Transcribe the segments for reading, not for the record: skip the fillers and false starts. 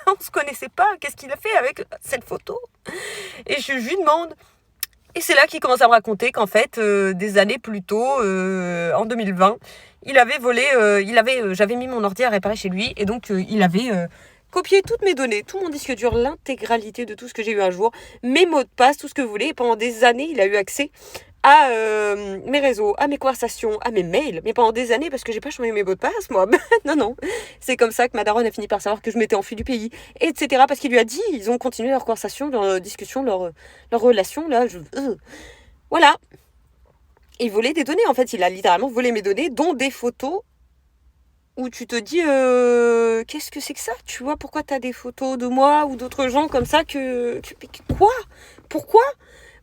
On se connaissait pas. Qu'est-ce qu'il a fait avec cette photo? Et je lui demande. Et c'est là qu'il commence à me raconter qu'en fait, des années plus tôt, en 2020, il avait volé, j'avais mis mon ordi à réparer chez lui, et donc il avait copié toutes mes données, tout mon disque dur, l'intégralité de tout ce que j'ai eu un jour, mes mots de passe, tout ce que vous voulez, et pendant des années, il a eu accès à mes réseaux, à mes conversations, à mes mails, mais pendant des années, parce que j'ai pas changé mes mots de passe, moi. Non, non. C'est comme ça que ma daronne a fini par savoir que je m'étais enfuie du pays, etc. Parce qu'il lui a dit, ils ont continué leur conversation, leur discussion, leur relation, là. Voilà. Il volait des données, en fait. Il a littéralement volé mes données, dont des photos où tu te dis, qu'est-ce que c'est que ça? Tu vois, pourquoi t'as des photos de moi ou d'autres gens comme ça quoi? Pourquoi?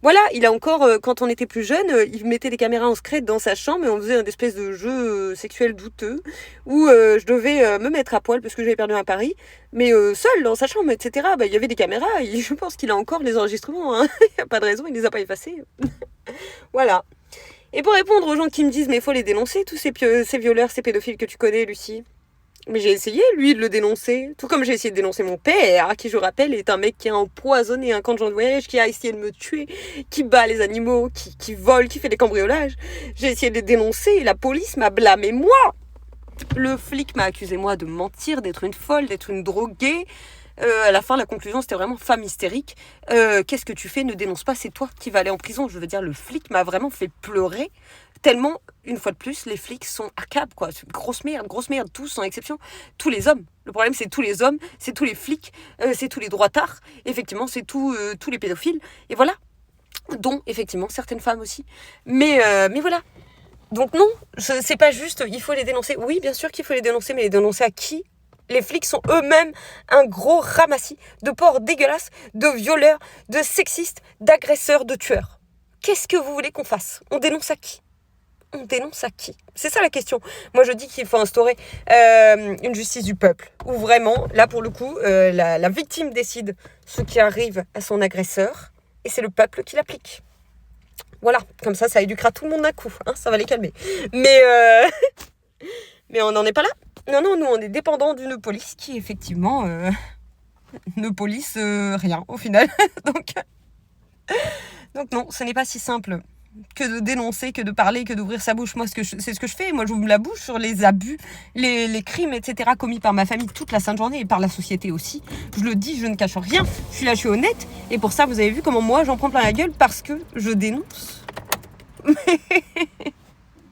Voilà, il a encore, quand on était plus jeune, il mettait des caméras en secret dans sa chambre et on faisait un espèce de jeu sexuel douteux où je devais me mettre à poil parce que j'avais perdu un pari, mais seul dans sa chambre, etc. Bah, il y avait des caméras et je pense qu'il a encore les enregistrements, hein. Il n'y a pas de raison, il ne les a pas effacés. Voilà. Et pour répondre aux gens qui me disent, mais il faut les dénoncer, tous ces violeurs, ces pédophiles que tu connais, Lucie. Mais j'ai essayé, lui, de le dénoncer. Tout comme j'ai essayé de dénoncer mon père, qui, je rappelle, est un mec qui a empoisonné un camp de gens de voyage, qui a essayé de me tuer, qui bat les animaux, qui vole, qui fait des cambriolages. J'ai essayé de les dénoncer, la police m'a blâmé, moi. Le flic m'a accusé, moi, de mentir, d'être une folle, d'être une droguée. À la fin, la conclusion, c'était vraiment femme hystérique. Qu'est-ce que tu fais? Ne dénonce pas, c'est toi qui vas aller en prison. Je veux dire, le flic m'a vraiment fait pleurer. Tellement, une fois de plus, les flics sont à câble, quoi. Grosse merde, tous, sans exception. Tous les hommes. Le problème, c'est tous les hommes, c'est tous les flics, c'est tous les droitards. Effectivement, c'est tous les pédophiles. Et voilà. Dont, effectivement, certaines femmes aussi. Mais voilà. Donc non, c'est pas juste, il faut les dénoncer. Oui, bien sûr qu'il faut les dénoncer, mais les dénoncer à qui? Les flics sont eux-mêmes un gros ramassis de porcs dégueulasses, de violeurs, de sexistes, d'agresseurs, de tueurs. Qu'est-ce que vous voulez qu'on fasse? On dénonce à qui? On dénonce à qui? C'est ça la question. Moi, je dis qu'il faut instaurer une justice du peuple, où vraiment, là pour le coup, la victime décide ce qui arrive à son agresseur, et c'est le peuple qui l'applique. Voilà, comme ça éduquera tout le monde d'un coup, hein, ça va les calmer. Mais on n'en est pas là. Non, nous on est dépendants d'une police qui effectivement ne police rien au final. Donc non, ce n'est pas si simple que de dénoncer, que de parler, que d'ouvrir sa bouche. Moi, c'est ce que je fais. Moi, j'ouvre la bouche sur les abus, les crimes, etc. commis par ma famille toute la sainte journée et par la société aussi. Je le dis, je ne cache rien. Je suis là, je suis honnête. Et pour ça, vous avez vu comment moi, j'en prends plein la gueule parce que je dénonce.